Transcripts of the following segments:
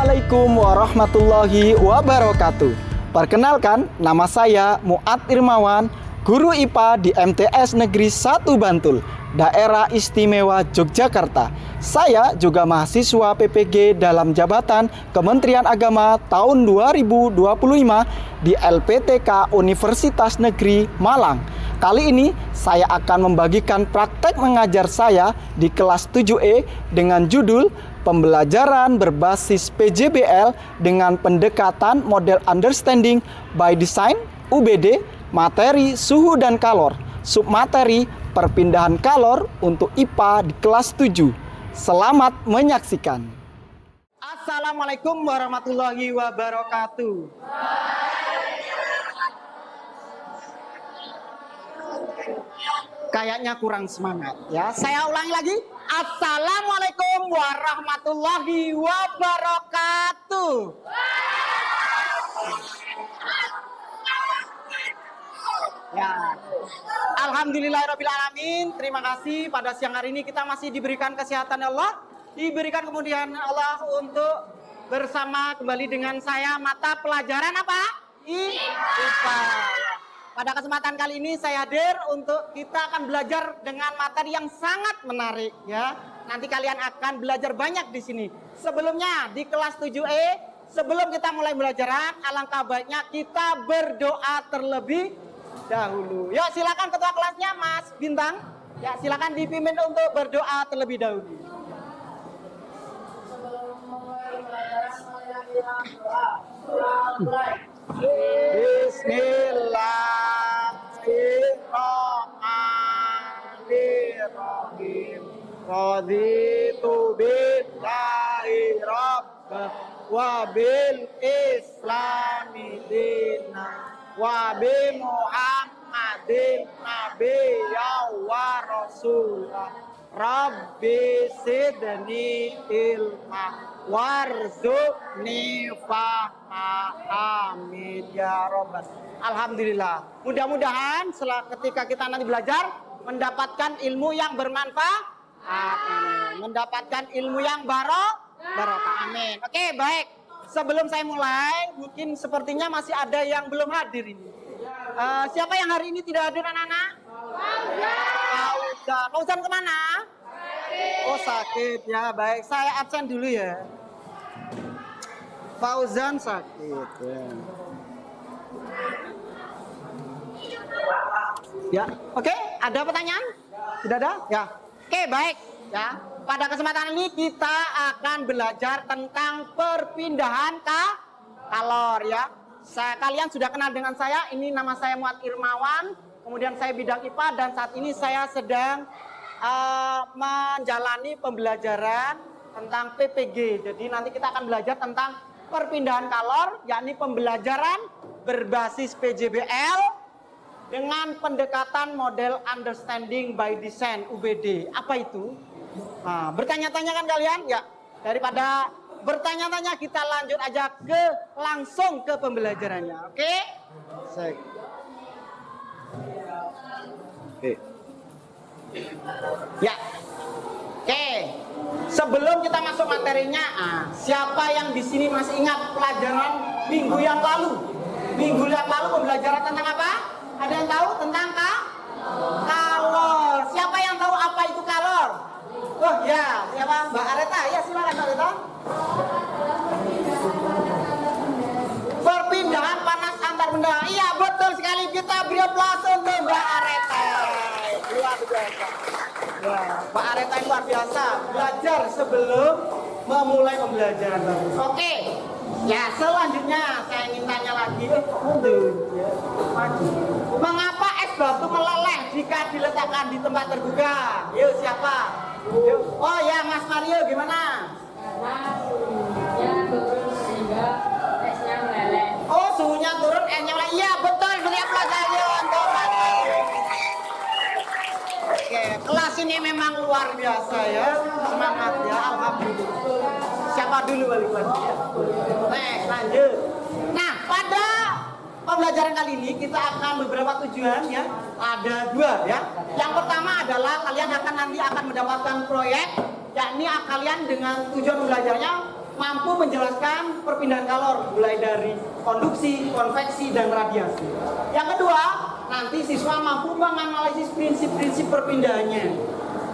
Assalamualaikum warahmatullahi wabarakatuh. Perkenalkan, nama saya Muad Irmawan, guru IPA di MTS Negeri 1 Bantul, Daerah Istimewa Yogyakarta. Saya juga mahasiswa PPG dalam jabatan Kementerian Agama tahun 2025 di LPTK Universitas Negeri Malang. Kali ini saya akan membagikan praktek mengajar saya di kelas 7E dengan judul Pembelajaran berbasis PJBL dengan pendekatan model understanding by design UBD, materi suhu dan kalor, submateri perpindahan kalor untuk IPA di kelas 7. Selamat menyaksikan. Assalamualaikum warahmatullahi wabarakatuh. Kayaknya kurang semangat ya. Saya ulangi lagi. Assalamualaikum warahmatullahi wabarakatuh. Ya. Alhamdulillahirrabbilalamin. Terima kasih pada siang hari ini kita masih diberikan kesehatan Allah, diberikan kemudian Allah untuk bersama kembali dengan saya mata pelajaran apa? IPA. Pada kesempatan kali ini saya hadir untuk kita akan belajar dengan materi yang sangat menarik ya. Nanti kalian akan belajar banyak di sini. Sebelumnya di kelas 7E, sebelum kita mulai belajaran, alangkah baiknya kita berdoa terlebih dahulu. Yuk silakan ketua kelasnya Mas Bintang. Ya silakan dipimpin untuk berdoa terlebih dahulu. Bismillahirrahmanirrahim. Raditu billahi rabbah wa bil islami dinna wa bi Muhammadin nabiyya wa rasulah. Rabbi sidni ilma warzuqni fahma. Amin ya robbal. Alhamdulillah. Mudah-mudahan ketika kita nanti belajar mendapatkan ilmu yang bermanfaat. Amin. Mendapatkan ilmu yang barokah. Amin. Oke, baik. Sebelum saya mulai, mungkin sepertinya masih ada yang belum hadir ini. Siapa yang hari ini tidak hadir anak-anak? Fauzan kemana? Oh sakit ya, baik. Saya absen dulu ya. Fauzan sakit ya. Oke, ada pertanyaan? Tidak ada? Ya. Oke, baik ya. Pada kesempatan ini kita akan belajar tentang perpindahan kalor ya. Kalian sudah kenal dengan saya. Ini nama saya Muad Irmawan. Kemudian saya bidang IPA dan saat ini saya sedang menjalani pembelajaran tentang PPG. Jadi nanti kita akan belajar tentang perpindahan kalor, yakni pembelajaran berbasis PJBL dengan pendekatan model understanding by design UBD. Apa itu? Nah, bertanya-tanya kan kalian? Ya, daripada bertanya-tanya kita lanjut aja langsung ke pembelajarannya. Oke? Oke. Ya. Oke. Sebelum kita masuk materinya, siapa yang di sini masih ingat pelajaran minggu yang lalu? Minggu yang lalu pembelajaran tentang apa? Ada yang tahu tentang kalor? Siapa yang tahu apa itu kalor? Oh ya, siapa? Mbak Areta. Ya silakan Mbak Areta. Perpindahan panas antar benda. Iya betul sekali, kita beri aplaus untuk Mbak Areta. Luar biasa. Ya, Mbak Areta yang luar biasa. Belajar sebelum memulai pembelajaran. Oke. Ya selanjutnya saya ingin tanya lagi. Mengapa es batu meleleh jika diletakkan di tempat terbuka? Yuk siapa? Yuk. Oh ya Mas Mario gimana? Oh suhunya turun, esnya meleleh. Iya betul, beri aplaus aja untuk Mario. Oke, kelas ini memang luar biasa ya. Semangat ya, alhamdulillah. Siapa dulu balik lagi ya? Lanjut. Nah, pada pembelajaran kali ini kita akan beberapa tujuan ya. Ada dua ya. Yang pertama adalah kalian nanti akan mendapatkan proyek, yakni kalian dengan tujuan belajarnya mampu menjelaskan perpindahan kalor mulai dari konduksi, konveksi, dan radiasi. Yang kedua, nanti siswa mampu menganalisis prinsip-prinsip perpindahannya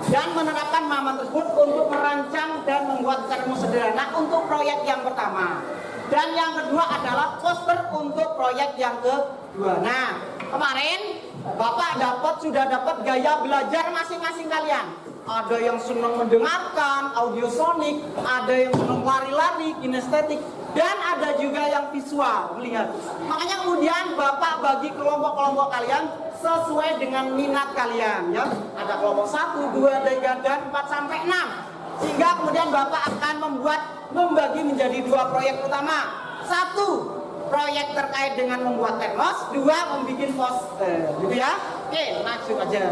dan menerapkan pemahaman tersebut untuk merancang dan membuat secara sederhana untuk proyek yang pertama. Dan yang kedua adalah poster untuk proyek yang kedua. Nah, kemarin Bapak sudah dapat gaya belajar masing-masing kalian. Ada yang senang mendengarkan, audiosonik, ada yang senang lari-lari, kinestetik, dan ada juga yang visual, melihat. Makanya kemudian Bapak bagi kelompok-kelompok kalian sesuai dengan minat kalian, ya. Ada kelompok 1, 2, 3, dan 4 sampai 6. Sehingga kemudian Bapak akan membagi menjadi 2 proyek utama. 1, proyek terkait dengan membuat termos. 2, membuat poster, gitu ya. Oke, lanjut aja.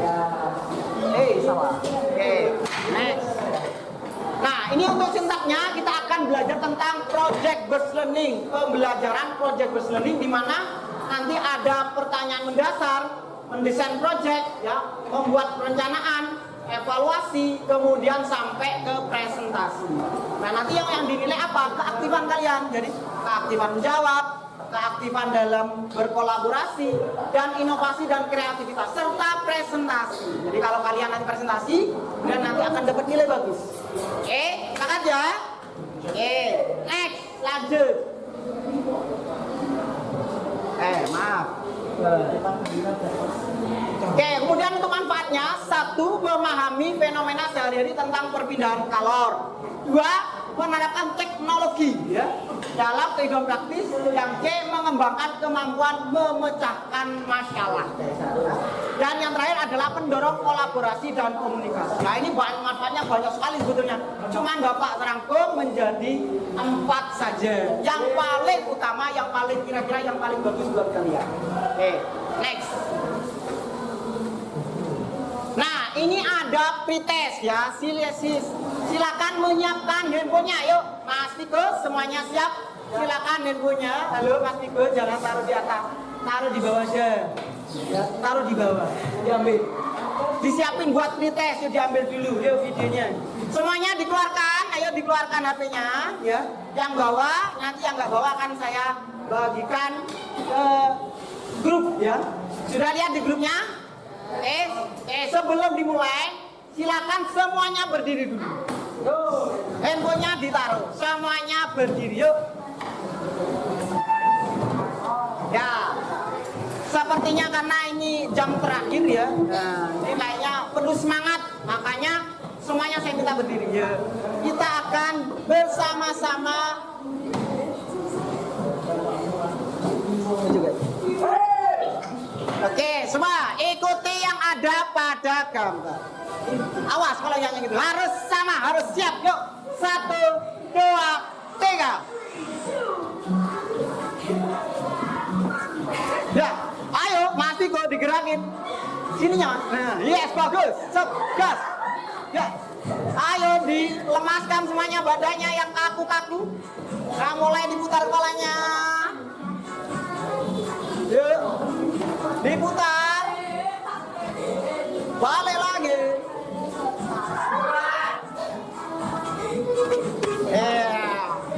Ya. Salah. Oke, next. Nah, ini untuk sintaknya kita akan belajar tentang project based learning. Pembelajaran project based learning di mana nanti ada pertanyaan mendasar, mendesain project, ya, membuat perencanaan, evaluasi, kemudian sampai ke presentasi. Nah, nanti yang dinilai apa? Keaktifan kalian. Jadi keaktifan menjawab, keaktifan dalam berkolaborasi, dan inovasi dan kreativitas, serta presentasi. Jadi kalau kalian nanti presentasi, dan nanti akan dapat nilai bagus. Oke, silakan ya. Oke, next, lanjut. Maaf. Oke, kemudian untuk manfaatnya, 1, memahami fenomena sehari-hari tentang perpindahan kalor. 2, menerapkan teknologi, ya, dalam kehidupan praktis. Yang C, mengembangkan kemampuan memecahkan masalah. Dan yang terakhir adalah pendorong kolaborasi dan komunikasi. Nah, ini manfaatnya banyak sekali sebetulnya. Cuman Bapak rangkum menjadi 4 saja. Yang paling utama, yang paling kira-kira yang paling bagus buat kalian. Oke, next. Nah, ini ada pretest, ya. Silakan menyiapkan handphonenya. Yuk, Mas Tiko, semuanya siap? Silakan handphonenya. Halo, Mas Tiko, jangan taruh di atas, taruh di bawah aja. Ya, taruh di bawah, diambil. Disiapin buat pretest, yuk diambil dulu, yuk videonya. Semuanya dikeluarkan, ayo dikeluarkan HP-nya, ya. Yang bawa, nanti yang nggak bawa akan saya bagikan ke grup, ya. Sudah lihat di grupnya? Sebelum dimulai, silakan semuanya berdiri dulu. Handphonenya ditaruh, semuanya berdiri, yuk. Ya, sepertinya karena ini jam terakhir, ya. Nah, ini kayaknya perlu semangat, makanya semuanya saya minta berdiri, ya. Kita akan bersama-sama. Oke, semua ikuti yang ada pada gambar. Awas kalau yang gitu, harus sama, harus siap. Yuk, 1, 2, 3. Ya, ayo, mati kok digerakin. Sininya, nah, yes, bagus, gas. Ya, ayo dilemaskan semuanya badannya yang kaku-kaku. Nah, mulai diputar kepalanya. Yuk, diputar. Balik lagi.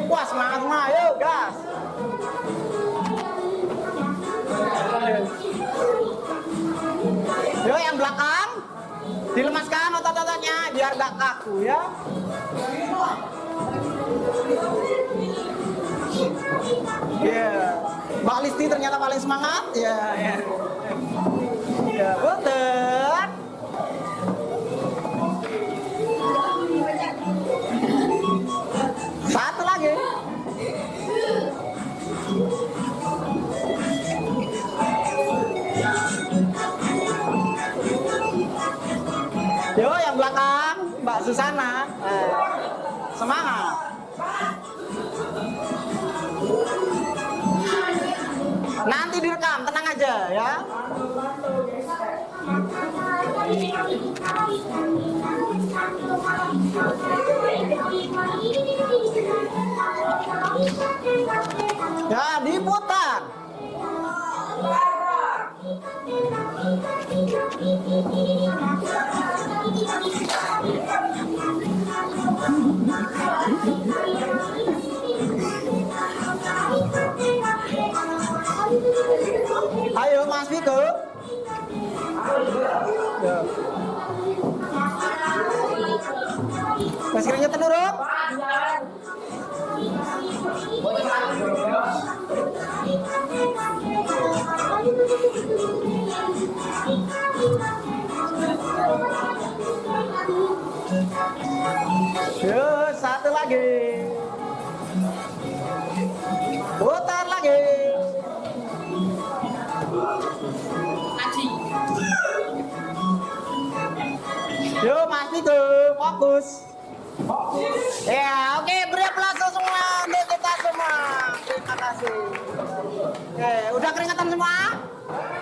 Wah, semangat semua, yuk, gas. Yuk, yang belakang dilemaskan otot-ototnya biar gak kaku, ya. Mbak Listi ternyata paling semangat, ya. Betul. Satu lagi. Yo, yang belakang, Mbak Susana. Semangat. Nanti direkam, tenang aja, ya. Ya, diputar. Ayo Mas Viko. Ya. Mas keringetan urung? Yo, satu lagi. Putar lagi. Yo, Mas Viko, fokus. Ya, oke, beri aplaus semua untuk kita semua. Terima kasih. Oke, udah keringetan semua?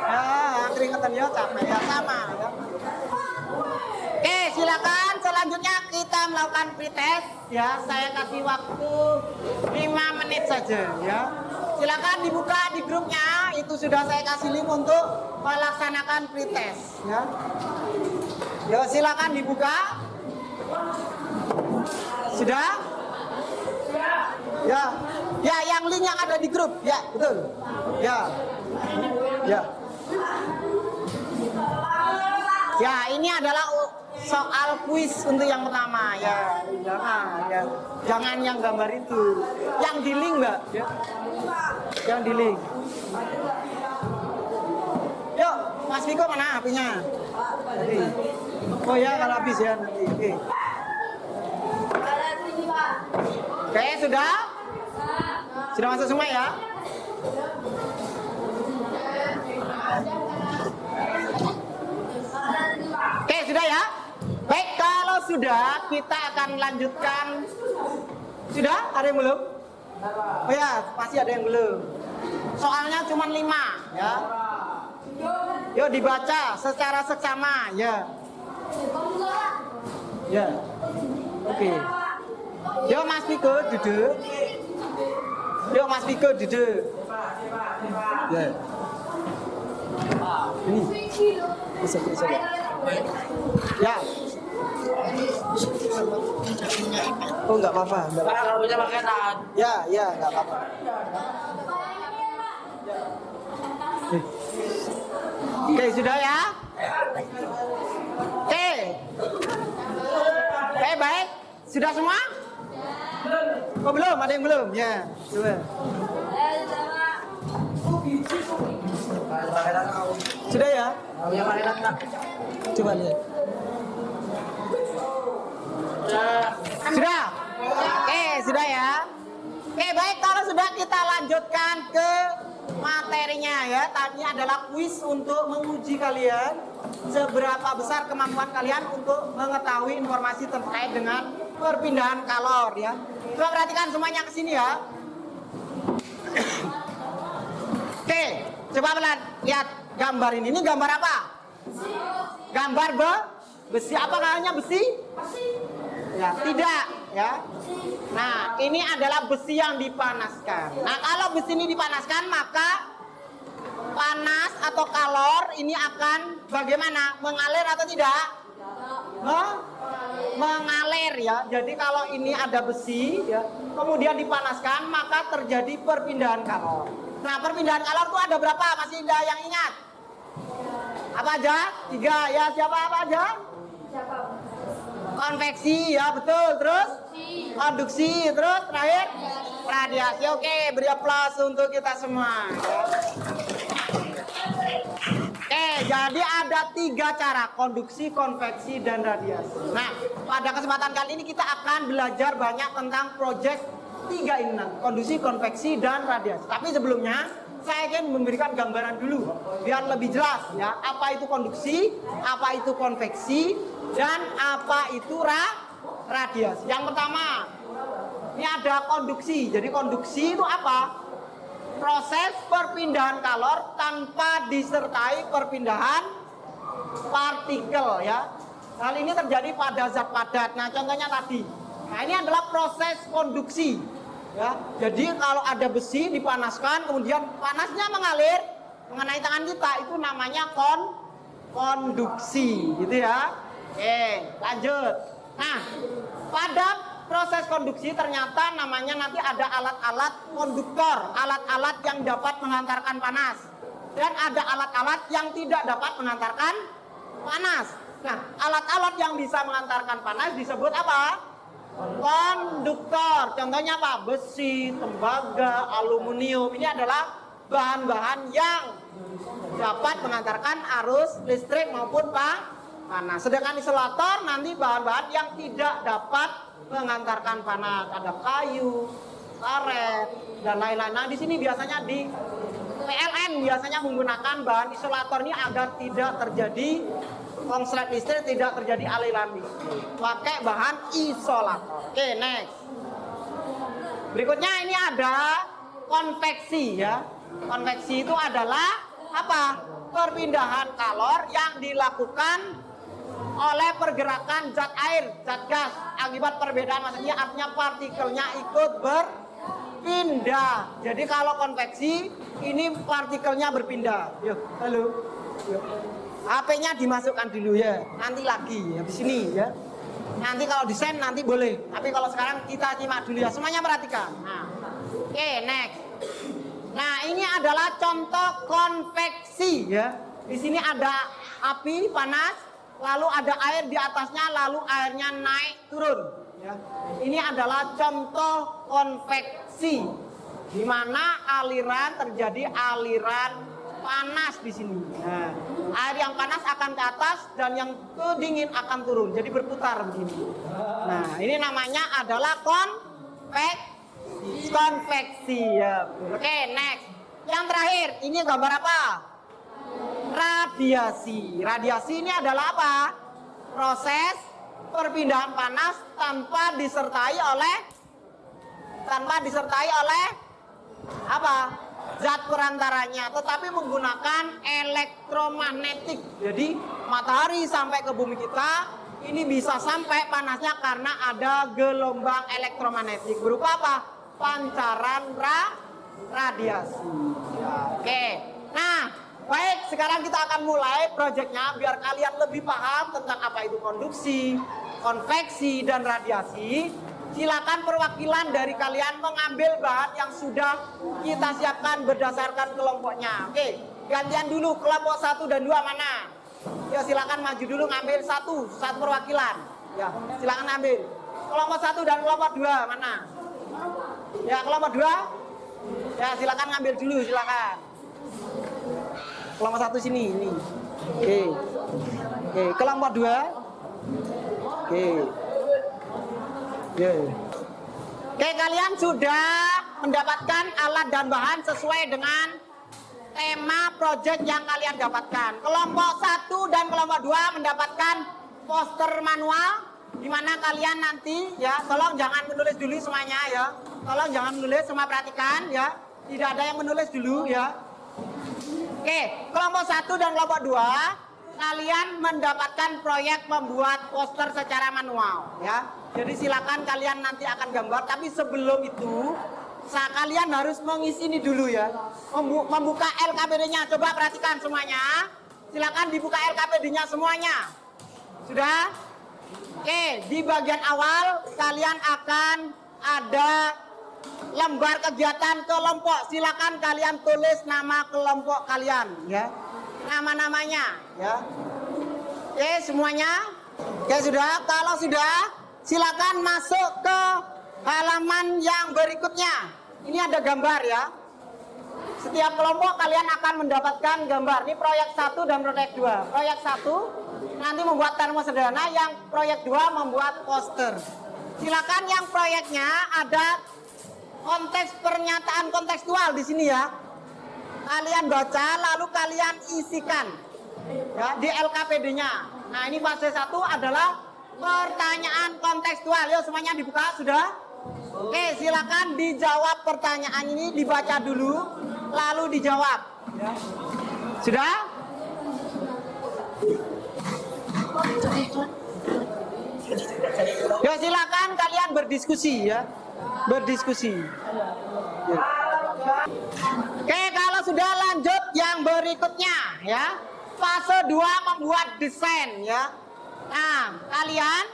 Ya, keringetan ya, capek ya, sama ya. Oke, silakan selanjutnya kita melakukan pretest ya. Saya kasih waktu 5 menit saja ya. Silakan dibuka di grupnya, itu sudah saya kasih link untuk melaksanakan pretest ya. Yo, silakan dibuka. Sudah? Ya. Ya, yang link yang ada di grup. Ya, betul. Ya. Ya. Ya, ini adalah soal kuis untuk yang pertama ya. Jangan ya. Jangan yang gambar itu. Yang di link, Mbak, ya. Yang di link. Yuk, Mas Viko mana HP-nya? Tadi. Oh ya, kalau habis ya nanti. Oke. Oke, sudah? Sudah masuk semua ya? Oke, sudah ya? Baik, kalau sudah, kita akan lanjutkan. Sudah? Ada yang belum? Oh ya, pasti ada yang belum. Soalnya cuma 5 ya. Yuk dibaca secara seksama ya. Ya. Oke. Yuk Mas Viko duduk. Yuk Mas Viko duduk. Ya. Ini. Bisa ya. Ya. Oh nggak apa-apa. Kalau punya makanan. Ya, ya nggak apa-apa. Oke, sudah ya? Oke. Oke, baik. Sudah semua? Oh, belum? Ada yang belum? Ya, coba. Sudah ya? Punya makanan tak? Coba lihat. Sudah? Oke, sudah ya? Oke, baik. Kalau sudah, kita lanjutkan ke materinya ya. Tadi adalah kuis untuk menguji kalian seberapa besar kemampuan kalian untuk mengetahui informasi terkait dengan perpindahan kalor ya. Coba perhatikan semuanya ke sini ya. Oke, coba lihat gambar ini. Ini gambar apa? Gambar besi. Apakah hanya besi? Ya, tidak ya. Nah, ini adalah besi yang dipanaskan. Nah, kalau besi ini dipanaskan, maka panas atau kalor ini akan bagaimana? Mengalir atau tidak? Mengalir ya. Jadi kalau ini ada besi ya, kemudian dipanaskan, maka terjadi perpindahan kalor. Nah, perpindahan kalor itu ada berapa? Masih ada yang ingat? Apa aja? 3 ya. Siapa apa aja? Konveksi ya, betul. Terus konduksi, terus terakhir radiasi. Oke, beri aplaus untuk kita semua ya. Oke, jadi ada 3 cara: konduksi, konveksi, dan radiasi. Nah, pada kesempatan kali ini kita akan belajar banyak tentang proyek 3 ini, konduksi, konveksi, dan radiasi. Tapi sebelumnya saya ingin memberikan gambaran dulu biar lebih jelas ya, apa itu konduksi, apa itu konveksi, dan apa itu radiasi. Yang pertama, ini ada konduksi. Jadi konduksi itu apa? Proses perpindahan kalor tanpa disertai perpindahan partikel ya. Hal ini terjadi pada zat padat. Nah, contohnya tadi. Nah, ini adalah proses konduksi. Ya, jadi kalau ada besi dipanaskan, kemudian panasnya mengalir mengenai tangan kita, itu namanya konduksi, gitu ya. Oke, lanjut. Nah, pada proses konduksi ternyata namanya nanti ada alat-alat konduktor, alat-alat yang dapat mengantarkan panas. Dan ada alat-alat yang tidak dapat mengantarkan panas. Nah, alat-alat yang bisa mengantarkan panas disebut apa? Konduktor. Contohnya apa? Besi, tembaga, aluminium. Ini adalah bahan-bahan yang dapat mengantarkan arus listrik maupun panas. Sedangkan isolator nanti bahan-bahan yang tidak dapat mengantarkan panas. Ada kayu, karet, dan lain-lain. Nah, di sini biasanya di PLN biasanya menggunakan bahan isolator ini agar tidak terjadi konslet listrik, tidak terjadi aliran listrik. Pakai bahan isolator. Oke, next. Berikutnya ini ada konveksi ya. Konveksi itu adalah apa? Perpindahan kalor yang dilakukan oleh pergerakan zat air, zat gas akibat perbedaan, maksudnya artinya partikelnya ikut berpindah. Jadi kalau konveksi ini partikelnya berpindah. Yuk, halo. Yuk. HP-nya dimasukkan dulu ya. Nanti lagi ya di sini ya. Nanti kalau desain nanti boleh. Tapi kalau sekarang kita simak dulu ya. Semuanya perhatikan. Nah. Oke, next. Nah, ini adalah contoh konveksi ya. Di sini ada api panas, lalu ada air di atasnya, lalu airnya naik turun ya. Ini adalah contoh konveksi di mana aliran terjadi aliran panas di sini. Nah, air yang panas akan ke atas dan yang dingin akan turun. Jadi berputar begini. Nah, ini namanya adalah konveksi ya. Oke, next. Yang terakhir, ini gambar apa? Radiasi. Radiasi ini adalah apa? Proses perpindahan panas tanpa disertai oleh apa? Zat perantaranya, tetapi menggunakan elektromagnetik. Jadi matahari sampai ke bumi kita ini bisa sampai panasnya karena ada gelombang elektromagnetik berupa apa? Pancaran radiasi. Ya, oke. Nah, baik, sekarang kita akan mulai proyeknya biar kalian lebih paham tentang apa itu konduksi, konveksi, dan radiasi. Silakan perwakilan dari kalian mengambil bahan yang sudah kita siapkan berdasarkan kelompoknya. Oke, gantian dulu kelompok 1 dan 2 mana? Ya, silakan maju dulu ngambil satu perwakilan. Ya, silakan ambil. Kelompok 1 dan kelompok 2 mana? Ya, kelompok 2. Ya, silakan ngambil dulu, silakan. Kelompok 1 sini, ini. Oke. Oke, kelompok 2. Oke. Oke, kalian sudah mendapatkan alat dan bahan sesuai dengan tema proyek yang kalian dapatkan. Kelompok 1 dan kelompok 2 mendapatkan poster manual di mana kalian nanti ya, tolong jangan menulis dulu semuanya ya. Tolong jangan menulis, semua perhatikan ya. Tidak ada yang menulis dulu ya. Oke, kelompok 1 dan kelompok 2 kalian mendapatkan proyek membuat poster secara manual ya. Jadi silakan kalian nanti akan gambar, tapi sebelum itu kalian harus mengisi ini dulu ya. Membuka LKPD-nya. Coba perhatikan semuanya. Silakan dibuka LKPD-nya semuanya. Sudah? Oke, di bagian awal kalian akan ada lembar kegiatan kelompok. Silakan kalian tulis nama kelompok kalian ya. Nama-namanya ya. Oke, semuanya. Oke, sudah. Kalau sudah, silakan masuk ke halaman yang berikutnya. Ini ada gambar ya. Setiap kelompok kalian akan mendapatkan gambar. Ini proyek 1 dan proyek 2. Proyek 1 nanti membuat termo sederhana, yang proyek 2 membuat poster. Silakan yang proyeknya ada konteks pernyataan kontekstual di sini ya. Kalian baca lalu kalian isikan ya di LKPD-nya. Nah, ini fase 1 adalah pertanyaan kontekstual. Yuk semuanya dibuka, sudah? Oke, silakan dijawab pertanyaan ini, dibaca dulu lalu dijawab. Ya. Sudah? Yuk silakan kalian berdiskusi ya. Berdiskusi. Ya. Oke, kalau sudah lanjut yang berikutnya ya. Fase 2 membuat desain ya. Nah, kalian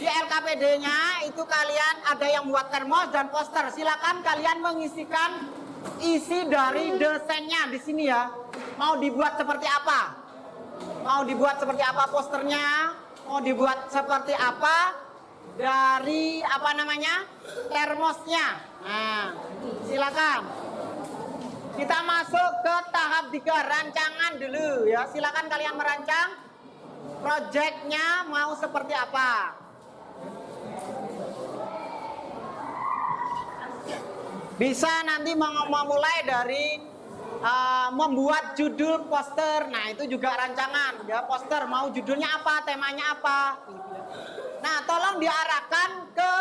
Di LKPD-nya itu kalian ada yang buat termos dan poster. Silakan kalian mengisikan isi dari desainnya di sini ya. Mau dibuat seperti apa? Mau dibuat seperti apa posternya? Mau dibuat seperti apa dari apa namanya? Termosnya. Nah, silakan. Kita masuk ke tahap 3, rancangan dulu ya. Silakan kalian merancang proyeknya mau seperti apa. Bisa nanti memulai dari membuat judul poster. Nah, itu juga rancangan ya, poster mau judulnya apa, temanya apa. Nah, tolong diarahkan ke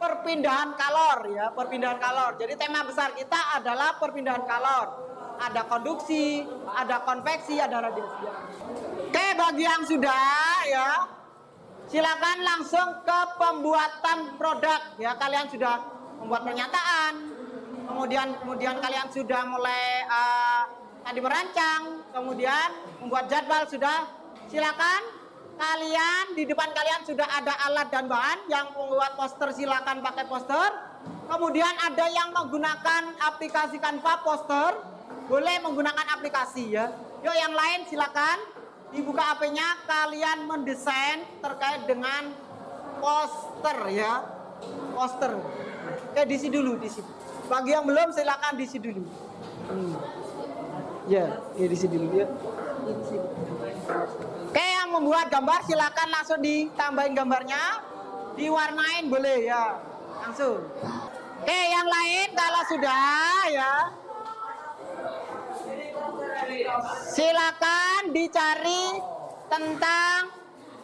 perpindahan kalor ya, perpindahan kalor. Jadi tema besar kita adalah perpindahan kalor. Ada konduksi, ada konveksi, ada radiasi. Oke, bagi yang sudah ya, silakan langsung ke pembuatan produk ya. Kalian sudah membuat pernyataan, kemudian kalian sudah mulai tadi merancang, kemudian membuat jadwal sudah. Silakan kalian di depan kalian sudah ada alat dan bahan. Yang membuat poster silakan pakai poster. Kemudian ada yang menggunakan aplikasi Canva poster, boleh menggunakan aplikasi ya. Yuk yang lain silakan dibuka HP-nya, kalian mendesain terkait dengan poster ya. Poster. Oke, diisi dulu di sini. Bagi yang belum silakan diisi dulu. Ya diisi dulu ya. Oke, yang membuat gambar silakan langsung ditambahin gambarnya, diwarnain boleh ya, langsung. Oke, yang lain kalau sudah ya, silakan dicari tentang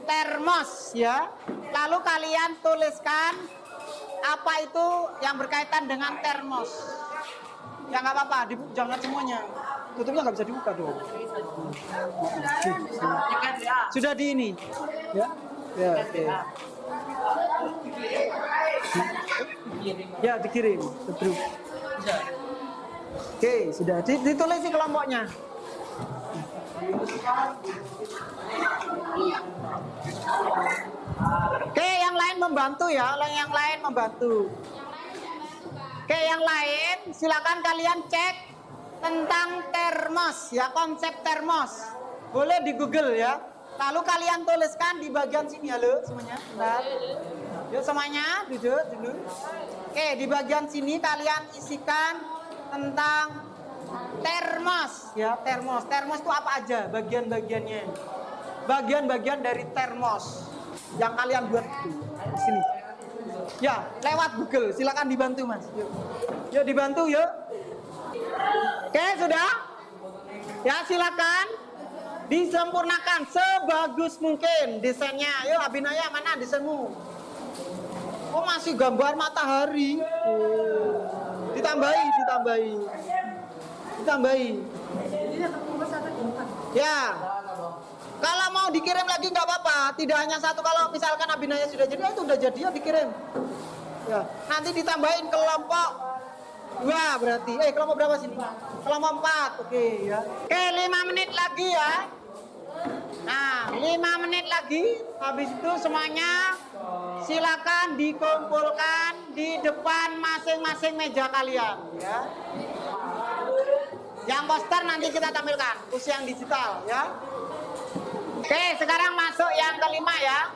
termos ya. Lalu kalian tuliskan apa itu yang berkaitan dengan termos. Ya nggak apa-apa, jangan semuanya. Tutupnya nggak bisa dibuka dong. Sudah di ini. Ya. Ya, oke. Ya, dikirim ke grup. Oke, sudah ditulis di kelompoknya. Oke, yang lain membantu ya, yang lain membantu. Oke, yang lain silakan kalian cek tentang termos ya, konsep termos. Boleh di Google ya. Lalu kalian tuliskan di bagian sini, halo semuanya. Bentar. Yuk semuanya duduk dulu. Oke, di bagian sini kalian isikan tentang termos ya, termos. Termos itu apa aja bagian-bagiannya? Bagian-bagian dari termos yang kalian buat itu. Di sini. Ya, lewat Google. Silakan dibantu, Mas. Yuk. Yuk dibantu, yuk. Oke, sudah? Ya, silakan disempurnakan sebagus mungkin desainnya. Yuk, Abinaya, mana desainmu? Oh, masih gambar matahari. Ditambahi. Ya. Kalau mau dikirim lagi nggak apa-apa. Tidak hanya satu. Kalau misalkan Abinaya sudah jadi, itu udah jadi ya dikirim. Ya. Nanti ditambahin kelompok 2 berarti. Kelompok berapa sini? Kelompok 4. Oke ya. Oke, 5 menit lagi ya. Nah, 5 menit lagi. Habis itu semuanya silakan dikumpulkan di depan masing-masing meja kalian ya. Yang poster nanti kita tampilkan, khusus yang digital ya. Oke, sekarang masuk yang kelima ya.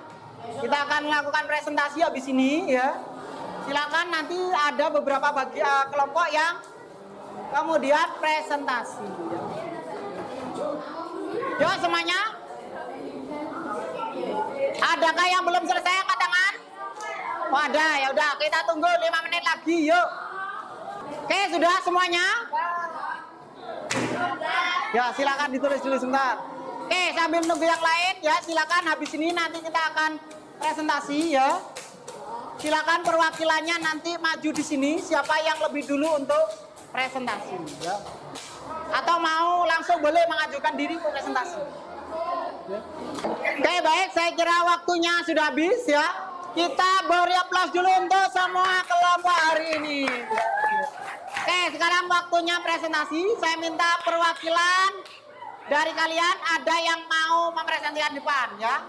Kita akan melakukan presentasi habis ini ya. Silakan nanti ada beberapa kelompok yang kemudian presentasi. Yuk semuanya. Adakah yang belum selesai angkat tangan? Oh ada, ya udah kita tunggu 5 menit lagi yuk. Oke, sudah semuanya? Ya, silakan ditulis dulu sebentar. Oke, sambil nunggu yang lain ya, silakan habis ini nanti kita akan presentasi ya. Silakan perwakilannya nanti maju di sini, siapa yang lebih dulu untuk presentasi ya. Atau mau langsung boleh mengajukan diri untuk presentasi. Oke, baik, saya kira waktunya sudah habis ya. Kita beri aplaus dulu untuk semua kelompok hari ini. Oke, sekarang waktunya presentasi. Saya minta perwakilan dari kalian ada yang mau mempresentasikan depan ya.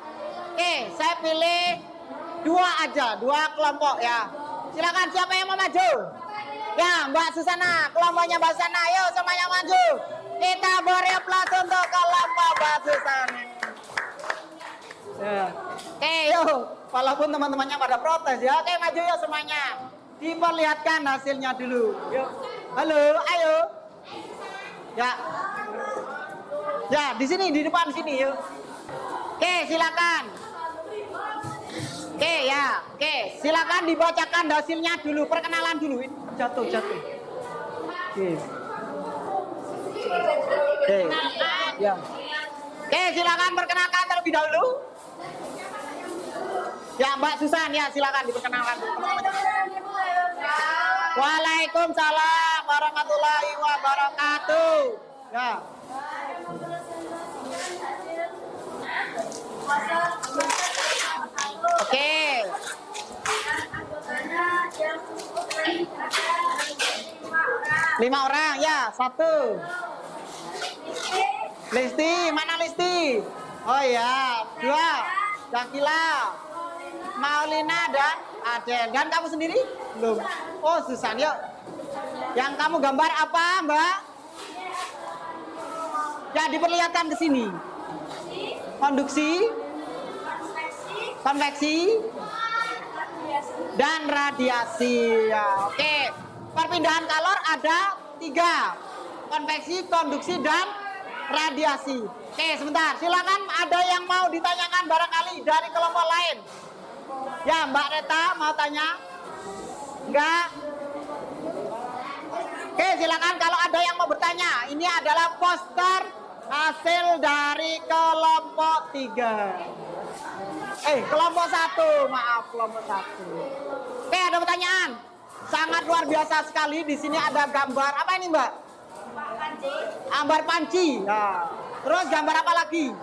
Oke, saya pilih Dua aja, dua kelompok ya. Silakan siapa yang mau maju? Ya, Mbak Susana, kelompoknya Mbak Susana, ayo semuanya maju. Kita beri aplaus untuk kelompok Mbak Susana. Ya. Oke, yuk. Walaupun teman-temannya pada protes ya. Oke, maju yuk semuanya. Diperlihatkan hasilnya dulu. Yuk. Halo, ayo. Ya. Ya, di sini, di depan sini yuk. Oke, silakan. Oke, ya. Oke, silakan dibacakan hasilnya dulu. Perkenalan dulu. Jatuh. Oke. Oke. Ya. Oke, silakan perkenalkan terlebih dahulu. Ya, Mbak Susan, ya silakan diperkenalkan. Waalaikumsalam warahmatullahi wabarakatuh. Ya. Oke. Lima orang, ya, satu. Listi, mana Listi? Oh ya, dua. Zakila, Maulina dan Adel. Dan kamu sendiri? Belum. Oh, Susan, yuk. Yang kamu gambar apa, Mbak? Ya, diperlihatkan ke sini. Konduksi, konveksi, dan radiasi. Ya, oke. Perpindahan kalor ada 3. Konveksi, konduksi, dan radiasi. Oke, sebentar. Silakan ada yang mau ditanyakan barangkali dari kelompok lain. Ya, Mbak Reta mau tanya? Enggak? Oke, silakan kalau ada yang mau bertanya. Ini adalah poster hasil dari kelompok 3. Kelompok 1, maaf, kelompok 1. Oke, ada pertanyaan. Sangat luar biasa sekali. Di sini ada gambar apa ini, Mbak? Gambar panci. Ya. Terus gambar apa lagi?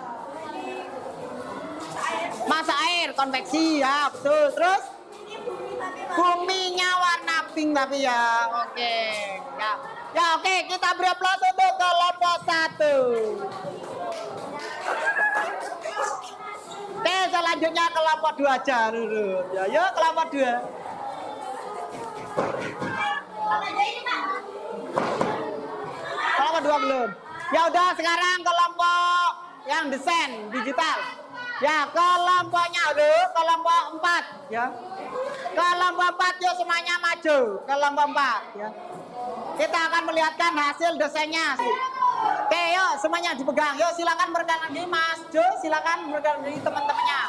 Masa air, konveksi, ya betul. Terus buminya warna pink tapi ya, oke. Ya, oke, kita beri aplaus untuk kelompok 1. Oke, selanjutnya kelompok 2 aja dulu. Ya, yuk kelompok 2. Kelompok 2 belum. Ya udah, sekarang kelompok yang desain digital. Ya, kelompoknya dulu, kelompok 4 ya. Kelompok 4 yuk semuanya maju. Kelompok 4 ya. Kita akan melihatkan hasil desainnya. Oke, yuk semuanya dipegang. Yuk silakan merekan diri Mas Jo, silakan merekan diri teman-temannya.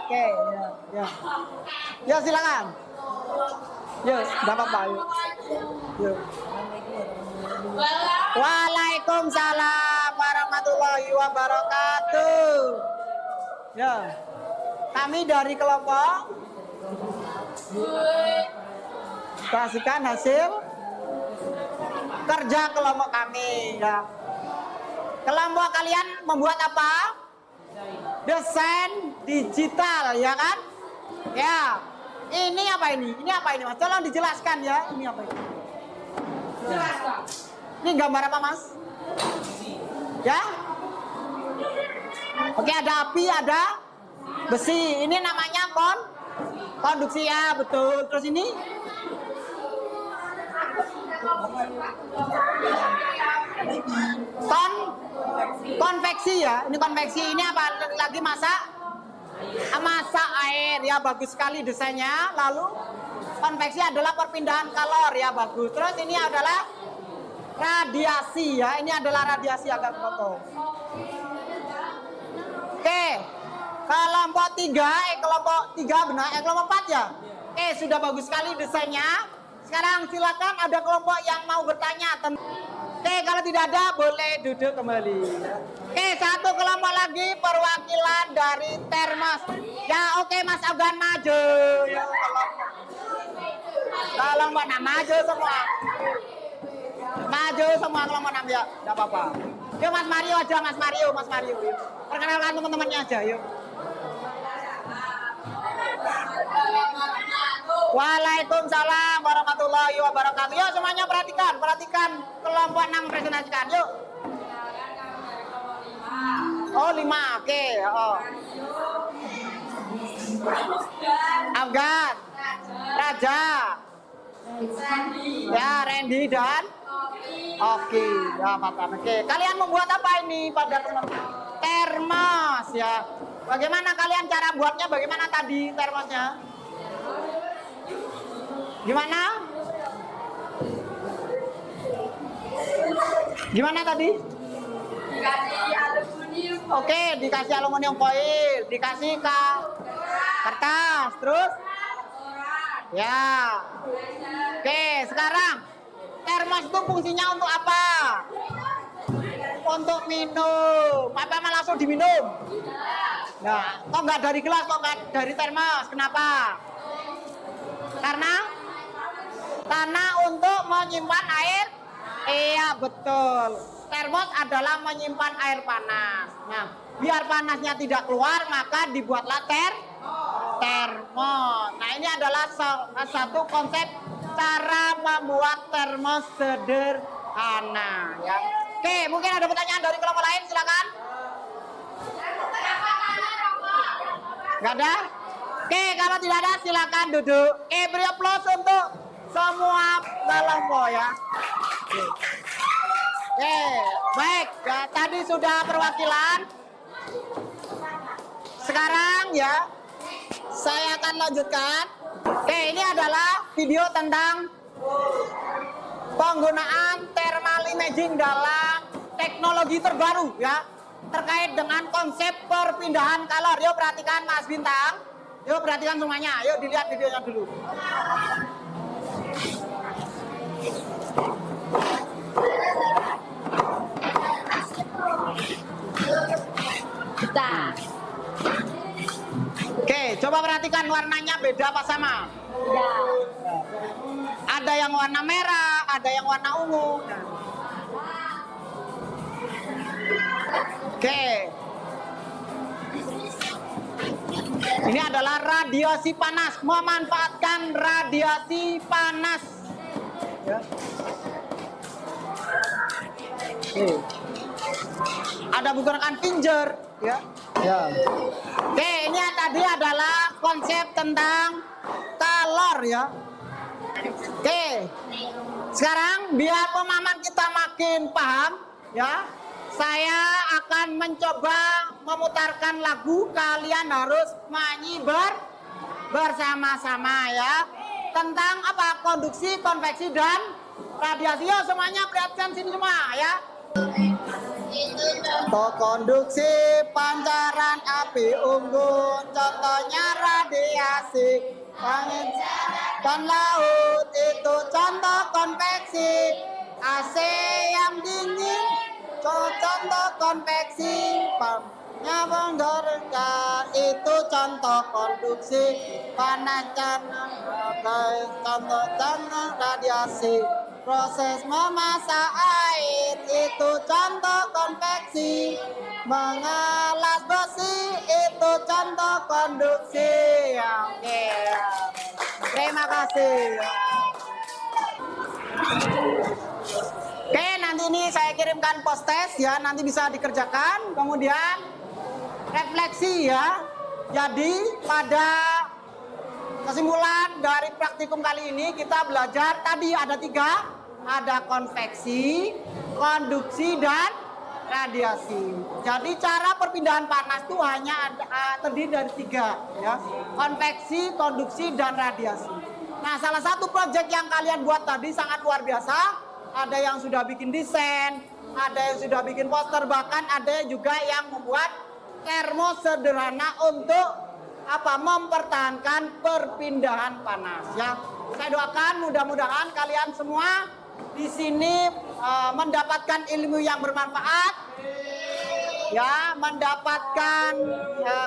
Oke, ya. Yuk silakan. Yuk, enggak apa-apa yuk. Yuk. Waalaikumsalam warahmatullahi wabarakatuh. Ya, kami dari kelompok kasihkan hasil kerja kelompok kami. Ya. Kelompok kalian membuat apa? Desain digital, ya kan? Ya. Ini apa ini? Ini apa ini, Mas? Tolong dijelaskan ya. Ini apa ini? Ya. Ini gambar apa, Mas? Ya? Oke, ada api, ada besi. Ini namanya konduksi ya, betul. Terus ini? Konveksi ya. Ini konveksi. Ini apa? Lagi masak air ya, bagus sekali desainnya. Lalu konveksi adalah perpindahan kalor ya, bagus. Terus ini adalah radiasi ya. Ini adalah radiasi, agak potong. Oke, kelompok 3, kelompok 3 benar, kelompok 4 ya. Oke, sudah bagus sekali desainnya. Sekarang silakan ada kelompok yang mau bertanya. Oke, kalau tidak ada boleh duduk kembali. Oke, satu kelompok lagi perwakilan dari Termos. Ya, oke Mas Afgan maju. Ya, kelompok 6 maju semua. Maju semua kelompok 6 ya, tidak apa-apa. Yuk Mas Mario aja, Mas Mario. Yuk. Perkenalkan teman-temannya aja, yuk. Waalaikumsalam warahmatullahi wabarakatuh. Yuk semuanya perhatikan kelompok 6 presentasikan. Yuk. Oh 5, oke. Oh. Afgan, Raja, ya Randy dan Oke, ya mantap. Oke, kalian membuat apa ini pada teman-teman? Termos ya. Bagaimana kalian cara buatnya? Bagaimana tadi termosnya? Gimana? Gimana tadi? Dikasih aluminium. Oke, dikasih aluminium foil, dikasih kertas, terus? Ya. Oke, sekarang termos itu fungsinya untuk apa? Untuk minum. Apa emang langsung diminum? Nah, kok nggak dari gelas, kok nggak dari termos? Kenapa? Karena untuk menyimpan air. Iya betul. Termos adalah menyimpan air panas. Nah, biar panasnya tidak keluar, maka dibuatlah termos. Nah, ini adalah satu konsep cara membuat termos sederhana. Ya. Oke, mungkin ada pertanyaan dari kelompok lain, silakan. Nggak ada? Oke, kalau tidak ada, silakan duduk. Beri aplaus untuk semua kelompok ya. Oke, baik. Ya, tadi sudah perwakilan. Sekarang ya, saya akan lanjutkan. Oke, ini adalah video tentang penggunaan thermal imaging dalam teknologi terbaru ya, terkait dengan konsep perpindahan kalor. Yuk perhatikan Mas Bintang. Yuk perhatikan semuanya. Yuk dilihat videonya dulu. Kita. Oke, coba perhatikan warnanya beda apa sama? Ya. Ada yang warna merah, ada yang warna ungu. Oke. Ini adalah radiasi panas, memanfaatkan radiasi panas. Ya. Oke. Ada menggunakan finger, ya. Ya. Oke, ini tadi adalah konsep tentang kalor ya. Oke, sekarang biar pemahaman kita makin paham ya, saya akan mencoba memutarkan lagu. Kalian harus nyanyi bersama-sama ya, tentang apa? Konduksi, konveksi, dan radiasi. Yo semuanya perhatikan sini semua ya. Konduksi pancaran api unggun, contohnya radiasi angin dan laut, itu contoh konveksi. AC yang dingin, contoh konveksi. Pampnya menggorengan, itu contoh konduksi. Panas contoh radiasi. Proses memasak air, itu contoh konveksi. Mengelas besi, itu contoh konduksi. Oke, terima kasih. Oke, nanti ini saya kirimkan post test ya, nanti bisa dikerjakan. Kemudian refleksi ya. Jadi pada kesimpulan dari praktikum kali ini kita belajar tadi ada 3. Ada konveksi, konduksi, dan radiasi. Jadi cara perpindahan panas itu hanya terdiri dari 3 ya. Konveksi, konduksi, dan radiasi. Nah, salah satu proyek yang kalian buat tadi sangat luar biasa. Ada yang sudah bikin desain, ada yang sudah bikin poster, bahkan ada juga yang membuat termos sederhana untuk apa? Mempertahankan perpindahan panas ya. Saya doakan mudah-mudahan kalian semua di sini mendapatkan ilmu yang bermanfaat ya, mendapatkan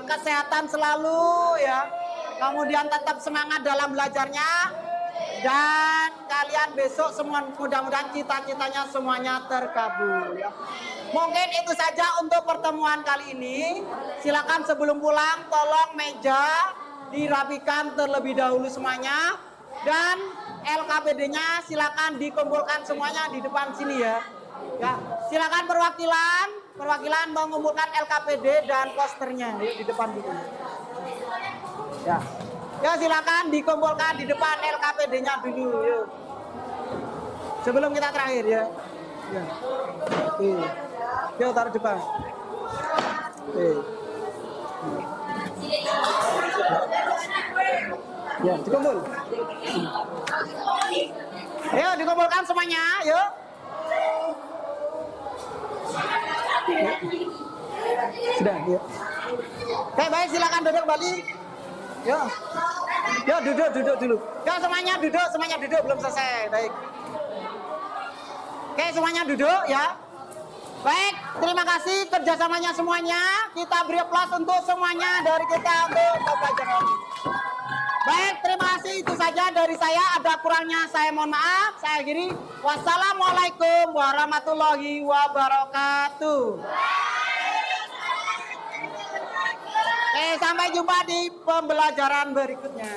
kesehatan selalu ya. Kemudian tetap semangat dalam belajarnya, dan kalian besok semua mudah-mudahan cita-citanya semuanya terkabul ya. Mungkin itu saja untuk pertemuan kali ini. Silakan sebelum pulang tolong meja dirapikan terlebih dahulu semuanya, dan LKPD-nya silakan dikumpulkan semuanya di depan sini ya. Ya, silakan perwakilan mengumpulkan LKPD dan posternya di depan dulu. Ya. Ya. Ya silakan dikumpulkan di depan LKPD-nya dulu. Yuk. Sebelum kita terakhir ya. Ya. Oke. Yuk taruh depan. Oke. Ya, dikumpul. Ayo dikumpulkan semuanya, yuk. Sudah, yuk. Oke, baik, silakan duduk kembali. Yuk. Yuk, duduk dulu. Yuk, semuanya duduk, belum selesai. Baik. Oke, semuanya duduk ya. Baik, terima kasih kerjasamanya semuanya. Kita beri aplaus untuk semuanya dari kita untuk pelajaran. Baik, terima kasih. Itu saja dari saya. Ada kurangnya saya mohon maaf. Saya akhiri. Wassalamualaikum warahmatullahi wabarakatuh. Sampai jumpa di pembelajaran berikutnya.